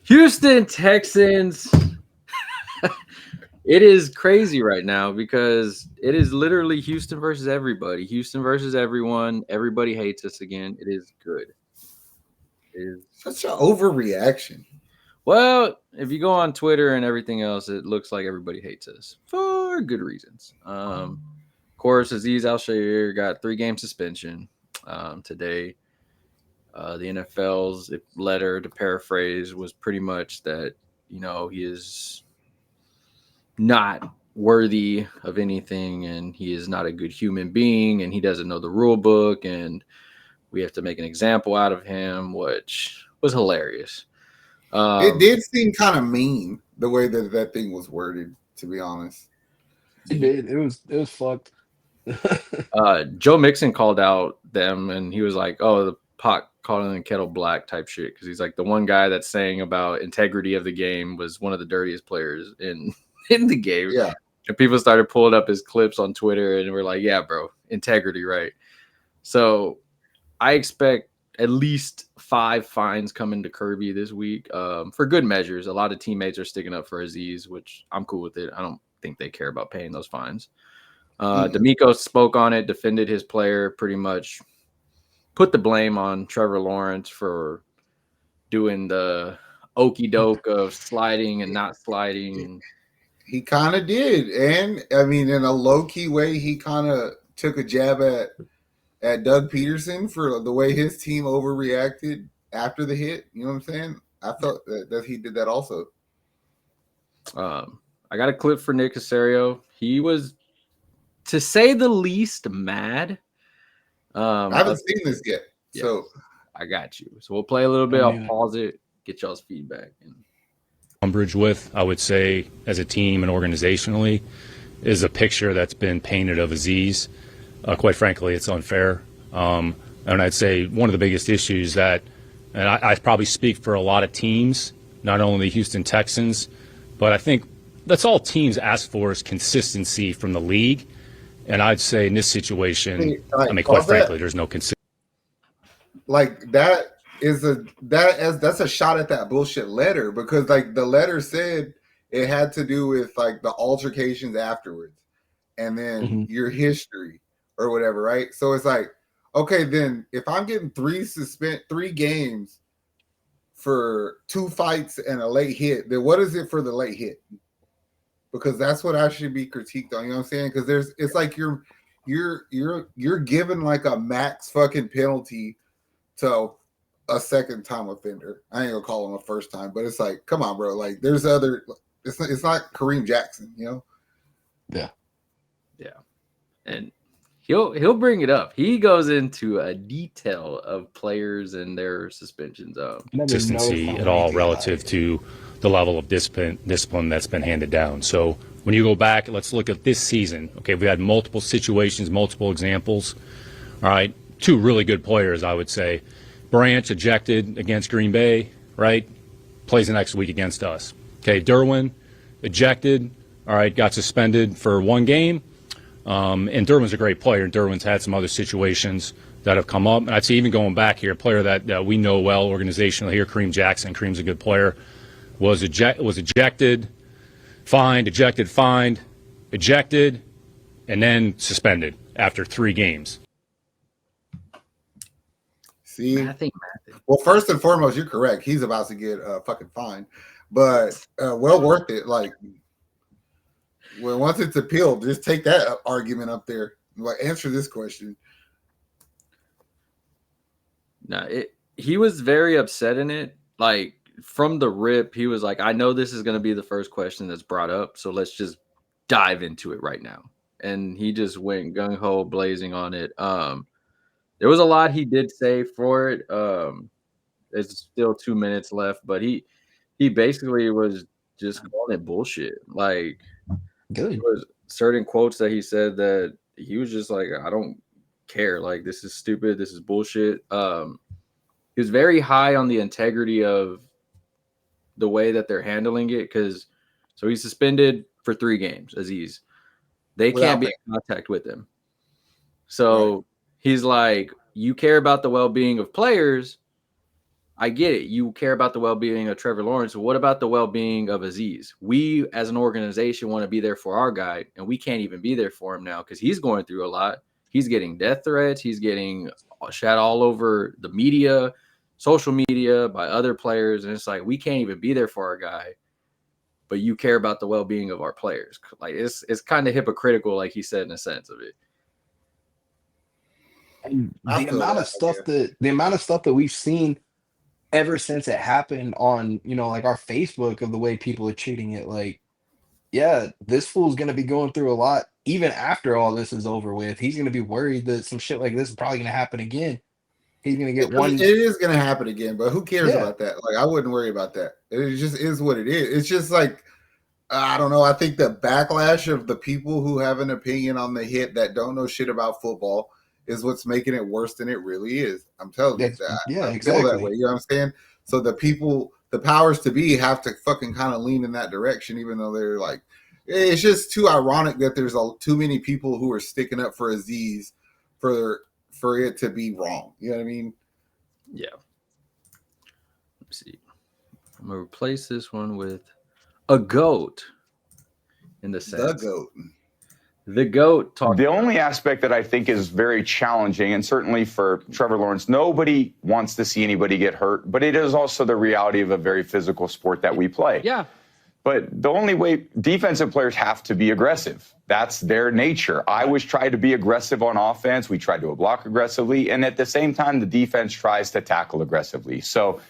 Houston Texans. It is crazy right now because it is literally Houston versus everybody. Houston versus everyone. Everybody hates us again. It is good. It is. Such an overreaction. Well, if you go on Twitter and everything else, it looks like everybody hates us for good reasons. Of course, Azeez Al-Shaair got 3-game suspension today. The NFL's letter, to paraphrase, was pretty much that he is not worthy of anything, and he is not a good human being, and he doesn't know the rule book, and we have to make an example out of him, which was hilarious. It did seem kind of mean the way that thing was worded, to be honest. It did. It was fucked. Joe Mixon called out them, and he was like, "Oh, the pot calling the kettle black" type shit, because he's like, the one guy that's saying about integrity of the game was one of the dirtiest players in the game. Yeah. And people started pulling up his clips on Twitter, and we're like, "Yeah, bro, integrity, right?" So I expect at least 5 fines coming to Kirby this week for good measures. A lot of teammates are sticking up for Azeez, which I'm cool with it. I don't think they care about paying those fines. D'Amico spoke on it, defended his player, pretty much put the blame on Trevor Larence for doing the okey doke of sliding and not sliding. He kind of did. And I mean, in a low key way, he kind of took a jab at Doug Peterson for the way his team overreacted after the hit. You know what I'm saying? I thought that he did that also. I got a clip for Nick Casario. He was, to say the least, mad. I haven't seen this yet, so I got you. So we'll play a little bit. I'll pause it, get y'all's feedback. Umbrage with, I would say, as a team and organizationally, is a picture that's been painted of Azeez. Quite frankly, it's unfair. And I'd say one of the biggest issues that, and I probably speak for a lot of teams, not only the Houston Texans, but I think that's all teams ask for is consistency from the league. And I'd say in this situation, quite frankly, there's no consistency. Like that's a shot at that bullshit letter, because like the letter said it had to do with like the altercations afterwards and then your history or whatever, right? So it's like, okay, then if I'm getting 3 games for 2 fights and a late hit, then what is it for the late hit? Because that's what I should be critiqued on. You know what I'm saying? Because it's like you're given like a max fucking penalty to a second time offender. I ain't gonna call him a first time, but it's like, come on, bro. Like there's other. It's not Kareem Jackson, you know? Yeah, and he'll bring it up. He goes into a detail of players and their suspensions of consistency at all relative to the level of discipline that's been handed down. So when you go back, let's look at this season. Okay, we had multiple situations, multiple examples. All right, 2 really good players, I would say. Branch ejected against Green Bay, right? Plays the next week against us. Okay, Derwin ejected, all right, got suspended for 1 game. And Derwin's a great player, and Derwin's had some other situations that have come up. And I'd say even going back here, a player that we know well organizationally here, Kareem Jackson. Kareem's a good player. Was ejected, fined, ejected, and then suspended after 3 games. See, well, first and foremost, you're correct. He's about to get fucking fined, but well worth it. Like, well, once it's appealed, just take that argument up there. Like, answer this question. No, he was very upset in it. Like, from the rip, he was like, I know this is going to be the first question that's brought up, so let's just dive into it right now. And he just went gung-ho blazing on it. There was a lot he did say for it. There's still 2 minutes left, but he basically was just calling it bullshit. Like, good. There was certain quotes that he said that he was just like, I don't care. Like, this is stupid. This is bullshit. He was very high on the integrity of the way that they're handling it, because so he's suspended for 3 games, Azeez. They can't be in contact with him. So he's like, you care about the well-being of players. I get it. You care about the well-being of Trevor Lawrence. What about the well-being of Azeez? We, as an organization, want to be there for our guy, and we can't even be there for him now because he's going through a lot. He's getting death threats. He's getting shot all over the media, social media, by other players, and it's like we can't even be there for our guy. But you care about the well-being of our players. Like it's kind of hypocritical, like he said, in a sense of it. And the amount of stuff that we've seen ever since it happened on, like our Facebook of the way people are treating it, like, yeah, this fool's gonna be going through a lot even after all this is over with. He's gonna be worried that some shit like this is probably gonna happen again. He's gonna get one. It is gonna happen again, but who cares Yeah. about that? Like, I wouldn't worry about that. It just is what it is. It's just like, I don't know. I think the backlash of the people who have an opinion on the hit that don't know shit about football is what's making it worse than it really is. I'm telling you that. Yeah, I exactly. feel that way. You know what I'm saying? So the people, the powers to be, have to fucking kind of lean in that direction, even though they're like, it's just too ironic that there's too many people who are sticking up for Azeez for it to be wrong. You know what I mean? Yeah. Let's see. I'm gonna replace this one with a goat. In the sense, The GOAT. The GOAT talked. The only aspect that I think is very challenging, and certainly for Trevor Lawrence, nobody wants to see anybody get hurt, but it is also the reality of a very physical sport that we play. Yeah. But the only way defensive players have to be aggressive. That's their nature. I always try to be aggressive on offense. We try to block aggressively. And at the same time, the defense tries to tackle aggressively. So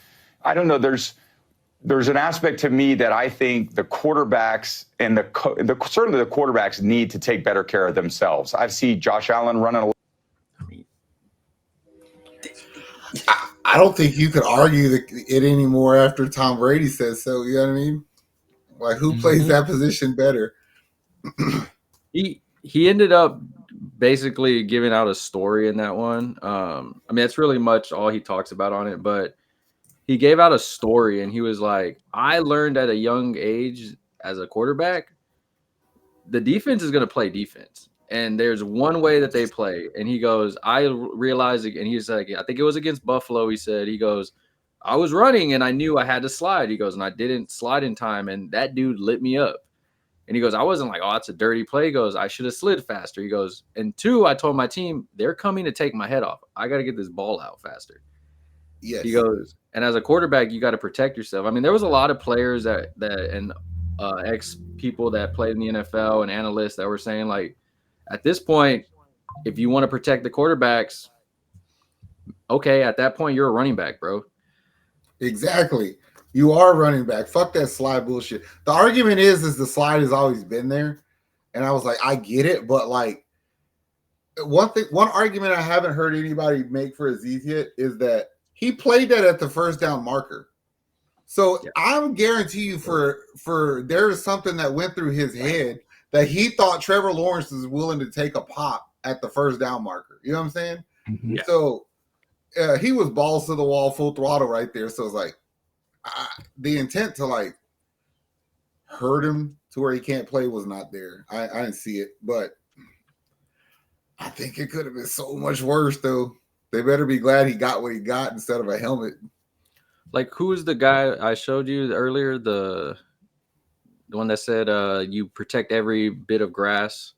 I don't know. There's an aspect to me that I think the quarterbacks and certainly the quarterbacks need to take better care of themselves. I've seen Josh Allen running I don't think you could argue it anymore after Tom Brady says so. You know what I mean? Like, who plays that position better? He ended up basically giving out a story in that one. I mean, that's really much all he talks about on it, but he gave out a story and he was like, I learned at a young age as a quarterback, the defense is going to play defense. And there's one way that they play. And he goes, I realized, and he's like, I think it was against Buffalo. He said, he goes, I was running and I knew I had to slide. He goes, and I didn't slide in time. And that dude lit me up. And he goes, I wasn't like, oh, that's a dirty play. He goes, I should have slid faster. He goes, and two, I told my team, they're coming to take my head off. I got to get this ball out faster. Yes. He goes, and as a quarterback, you got to protect yourself. I mean, there was a lot of players that and ex people that played in the NFL and analysts that were saying, like, at this point, if you want to protect the quarterbacks, okay, at that point, you're a running back, bro. Exactly. You are running back. Fuck that slide bullshit. The argument is the slide has always been there. And I was like, I get it, but like one argument I haven't heard anybody make for Azeez yet is that he played that at the first down marker. So yeah. I'm guarantee you for there is something that went through his head that he thought Trevor Lawrence was willing to take a pop at the first down marker. You know what I'm saying? Mm-hmm. Yeah. So he was balls to the wall, full throttle right there. So it's like the intent to like hurt him to where he can't play was not there. I didn't see it, but I think it could have been so much worse though. They better be glad he got what he got instead of a helmet. Like, who is the guy I showed you earlier? The one that said you protect every bit of grass.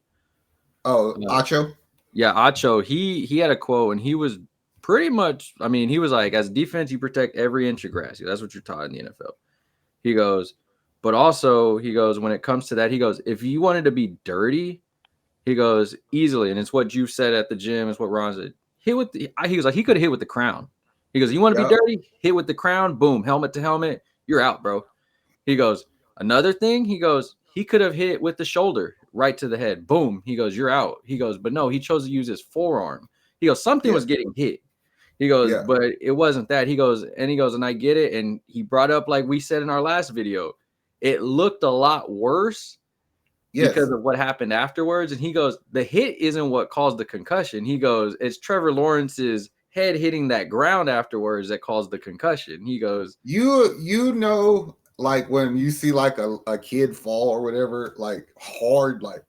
Oh, Acho? Yeah, Acho. He had a quote, and he was pretty much, I mean, he was like, as defense, you protect every inch of grass. That's what you're taught in the NFL. He goes, but also, he goes, when it comes to that, he goes, if you wanted to be dirty, he goes, easily, and it's what you said at the gym, it's what Ron said, he was like, he could have hit with the crown. He goes, you want to be dirty? Hit with the crown, boom, helmet to helmet, you're out, bro. He goes, another thing, he goes, he could have hit with the shoulder right to the head, boom. He goes, you're out. He goes, but no, he chose to use his forearm. He goes, something was getting hit. He goes, but it wasn't that. He goes, and I get it. And he brought up, like we said in our last video, it looked a lot worse because of what happened afterwards. And he goes, the hit isn't what caused the concussion. He goes, it's Trevor Lawrence's head hitting that ground afterwards that caused the concussion. He goes, you know, like when you see like a kid fall or whatever, like hard, like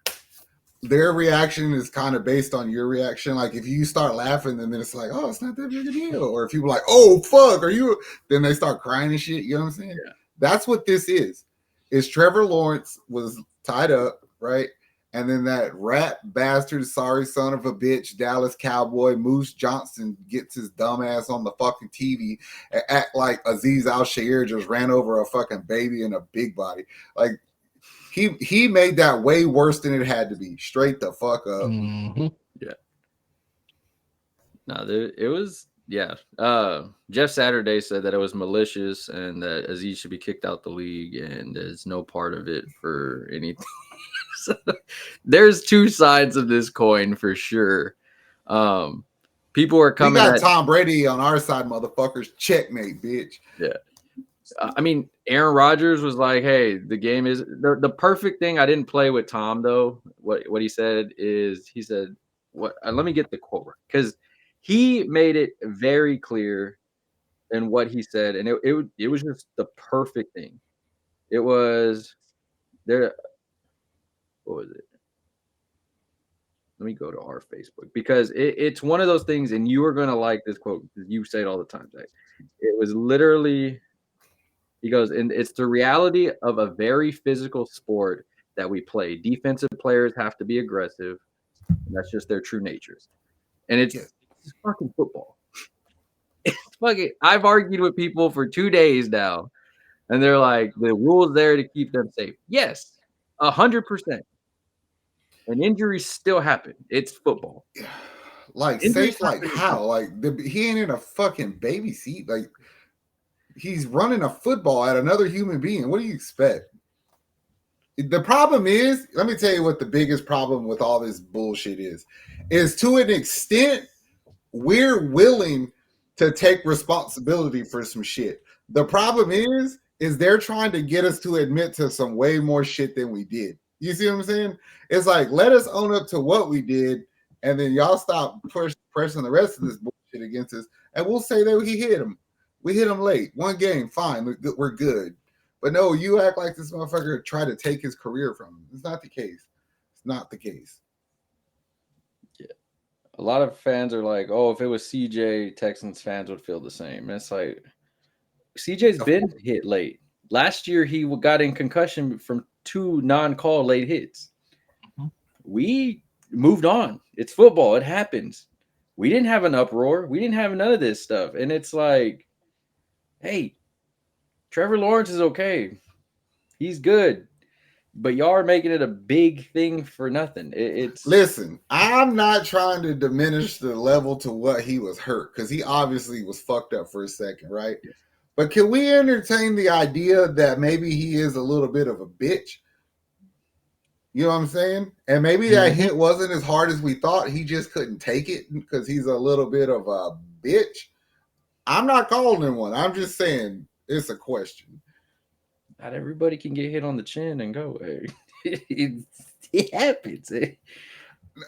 their reaction is kind of based on your reaction. Like if you start laughing, then it's like, oh, it's not that big a deal. Or if people are like, oh fuck, are you? Then they start crying and shit. You know what I'm saying? Yeah. That's what this is. Is Trevor Lawrence was tied up, right? And then that rat bastard, sorry son of a bitch, Dallas Cowboy Moose Johnson gets his dumb ass on the fucking TV and act like Azeez Al-Shaair just ran over a fucking baby in a big body. Like he made that way worse than it had to be. Straight the fuck up. Mm-hmm. Yeah. No, it was. Yeah. Jeff Saturday said that it was malicious and that Azeez should be kicked out the league and there's no part of it for anything. So, there's two sides of this coin for sure. People are coming. We got Tom Brady on our side, motherfuckers. Checkmate, bitch. Yeah. I mean, Aaron Rodgers was like, "Hey, the game is the perfect thing." I didn't play with Tom though. What he said is, he said, "What?" Let me get the quote right, because he made it very clear in what he said, and it was just the perfect thing. It was there. What was it? Let me go to our Facebook because it's one of those things, and you are gonna like this quote because you say it all the time, Zach. It was literally. He goes, and it's the reality of a very physical sport that we play. Defensive players have to be aggressive. And that's just their true natures. And it's fucking football. It's fucking. I've argued with people for 2 days now, and they're like, the rule's there to keep them safe. Yes, 100%. And injuries still happen. It's football. Like Injuries safe, like happen. how? Like he ain't in a fucking baby seat. Like he's running a football at another human being. What do you expect? The problem is, let me tell you what the biggest problem with all this bullshit is to an extent, we're willing to take responsibility for some shit. The problem is they're trying to get us to admit to some way more shit than we did. You see what I'm saying? It's like, let us own up to what we did, and then y'all stop pressing the rest of this bullshit against us, and we'll say that he hit him. We hit him late. One game, fine. We're good. But no, you act like this motherfucker tried to take his career from him. It's not the case. It's not the case. Yeah. A lot of fans are like, oh, if it was CJ, Texans fans would feel the same. And it's like, CJ's been hit late. Last year, he got in concussion from 2 non-call late hits. Mm-hmm. We moved on. It's football. It happens. We didn't have an uproar. We didn't have none of this stuff. And it's like, hey, Trevor Lawrence is okay. He's good. But y'all are making it a big thing for nothing. Listen, I'm not trying to diminish the level to what he was hurt, because he obviously was fucked up for a second, right? Yes. But can we entertain the idea that maybe he is a little bit of a bitch? You know what I'm saying? And maybe that hit wasn't as hard as we thought. He just couldn't take it because he's a little bit of a bitch. I'm not calling him one. I'm just saying it's a question. Not everybody can get hit on the chin and go, hey. It happens.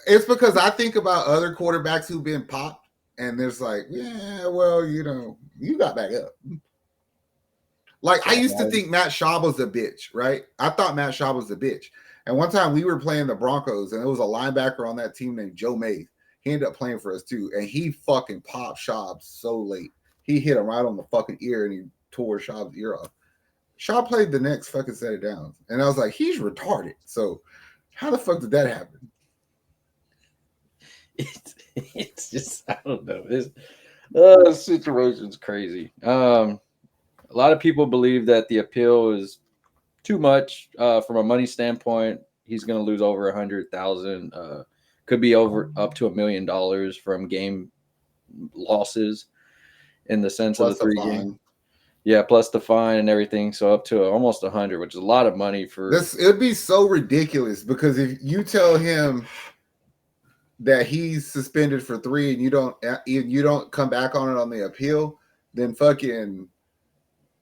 It's because I think about other quarterbacks who've been popped, and there's like, yeah, well, you got back up. Like, I used to think Matt Schaub was a bitch, right? I thought Matt Schaub was a bitch. And one time we were playing the Broncos, and there was a linebacker on that team named Joe Mays. He ended up playing for us too, and he fucking popped Schaub so late. He hit him right on the fucking ear, and he tore Schaub's ear off. Schaub played the next fucking set of downs, and I was like, he's retarded. So how the fuck did that happen? It's just, I don't know. This situation's crazy. A lot of people believe that the appeal is too much from a money standpoint. He's going to lose over $100,000. Could be up to $1 million from game losses in the sense Plus of the 3 fine. games. Yeah, plus the fine and everything, so up to almost 100, which is a lot of money for. It'd be so ridiculous because if you tell him that he's suspended for 3 and you don't come back on it on the appeal, then fucking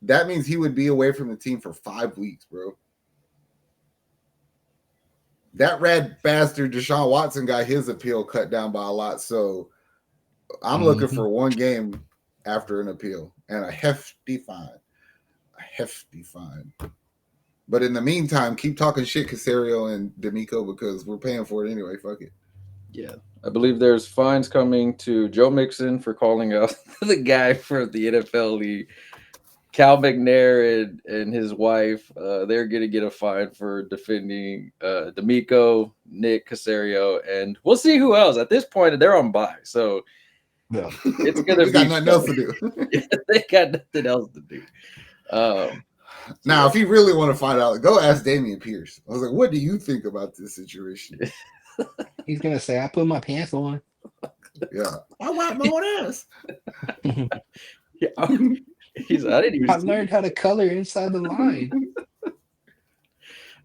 that means he would be away from the team for 5 weeks, bro. That rat bastard Deshaun Watson got his appeal cut down by a lot, so I'm looking for 1 game after an appeal and a hefty fine. A hefty fine. But in the meantime, keep talking shit, Casario and D'Amico, because we're paying for it anyway. Fuck it. Yeah. I believe there's fines coming to Joe Mixon for calling out the guy for the NFL league. Cal McNair and his wife, they're going to get a fine for defending D'Amico, Nick Casario, and we'll see who else. At this point, they're on bye, so it's going to be got nothing else to do. They got nothing else to do. Now, if you really want to find out, go ask Damian Pierce. I was like, what do you think about this situation? He's going to say, I put my pants on. Yeah. I wipe my own ass. Yeah. I didn't even I learned how to color inside the line.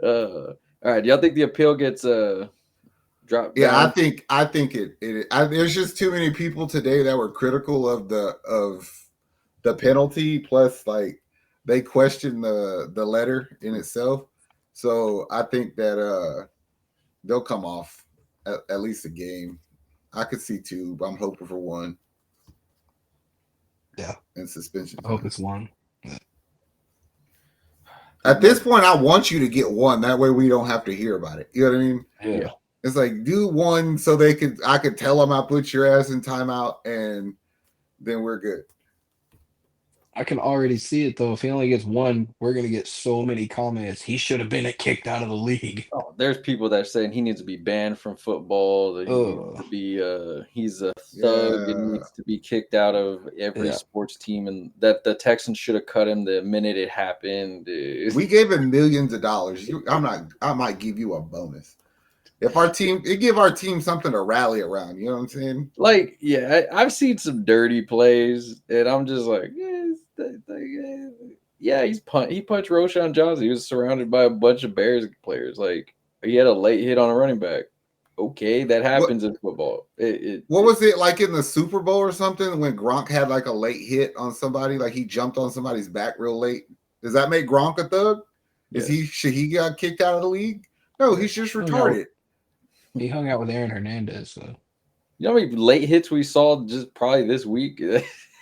All right. Do y'all think the appeal gets dropped? Yeah, down? I think there's just too many people today that were critical of the penalty, plus like they question the letter in itself. So I think that they'll come off at least a game. I could see 2, but I'm hoping for 1. Yeah. And suspension. I hope it's 1. At this point, I want you to get 1. That way we don't have to hear about it. You know what I mean? Yeah. It's like, do 1 so I could tell them I put your ass in timeout, and then we're good. I can already see it though. If he only gets 1, we're gonna get so many comments. He should have been kicked out of the league. Oh, there's people that are saying he needs to be banned from football. That he needs to be he's a thug and needs to be kicked out of every sports team, and that the Texans should have cut him the minute it happened. We gave him millions of dollars. I might give you a bonus. If give our team something to rally around, you know what I'm saying? Like, yeah, I've seen some dirty plays, and I'm just like, yeah, he punched Roshan Johnson. He was surrounded by a bunch of Bears players. Like, he had a late hit on a running back. Okay, that happens in football. What was it like in the Super Bowl or something when Gronk had like a late hit on somebody? Like he jumped on somebody's back real late. Does that make Gronk a thug? Should he got kicked out of the league? No, he's just retarded. He hung out with Aaron Hernandez. So. You know how many late hits we saw just probably this week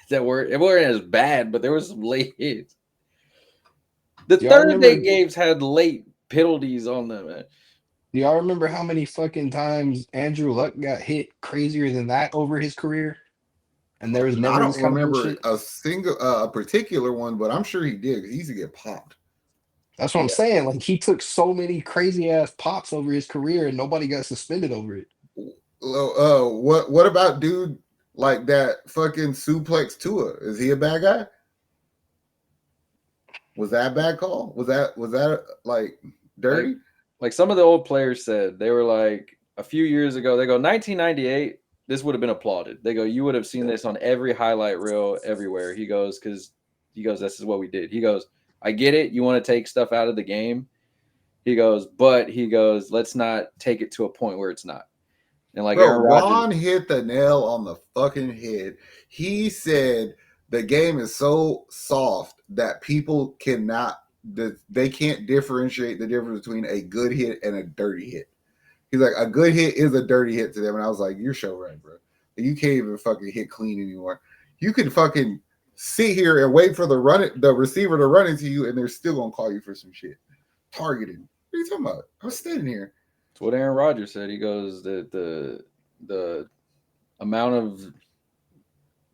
that weren't as bad, but there was some late hits. The Thursday games had late penalties on them, man. Do y'all remember how many fucking times Andrew Luck got hit crazier than that over his career? And there was never. I don't remember a particular one, but I'm sure he did. He used to get popped. That's what I'm saying. Like he took so many crazy ass pops over his career, and nobody got suspended over it. What about dude like that fucking suplex Tua? Is he a bad guy? Was that a bad call? Was that like dirty? Like some of the old players said, they were like a few years ago. They go 1998. This would have been applauded. They go, you would have seen this on every highlight reel everywhere. He goes, this is what we did. He goes, I get it. You want to take stuff out of the game. He goes, let's not take it to a point where it's not. And like Ron hit the nail on the fucking head. He said the game is so soft that people they can't differentiate the difference between a good hit and a dirty hit. He's like, a good hit is a dirty hit to them. And I was like, you're so right, bro. You can't even fucking hit clean anymore. You can fucking sit here and wait for the receiver to run into you, and they're still gonna call you for some shit. Targeting. What are you talking about? I was standing here. That's what Aaron Rodgers said. He goes that the amount of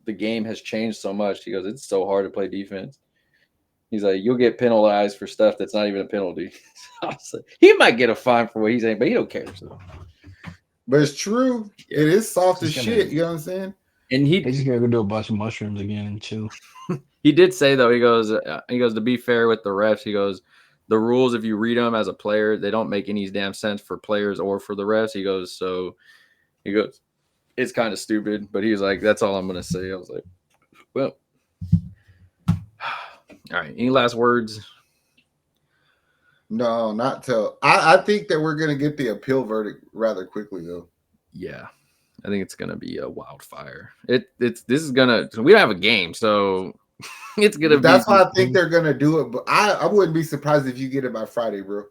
the game has changed so much. He goes, it's so hard to play defense. He's like, you'll get penalized for stuff that's not even a penalty. He might get a fine for what he's saying, but he don't care. So. But it's true. It is soft as shit. You know what I'm saying? And he's just gonna go do a bunch of mushrooms again and chill. He did say though, he goes to be fair with the refs. He goes, the rules, if you read them as a player, they don't make any damn sense for players or for the refs. He goes, it's kind of stupid, but he was like, that's all I'm gonna say. I was like, well, all right. Any last words? No, not till I think that we're gonna get the appeal verdict rather quickly though. Yeah. I think it's gonna be a wildfire. We don't have a game, so it's gonna. That's why I think they're gonna do it. But I wouldn't be surprised if you get it by Friday, bro.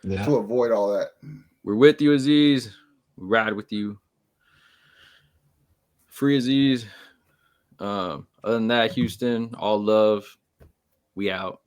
Yeah. To avoid all that. We're with you, Azeez. We ride with you. Free Azeez. Other than that, Houston, all love. We out.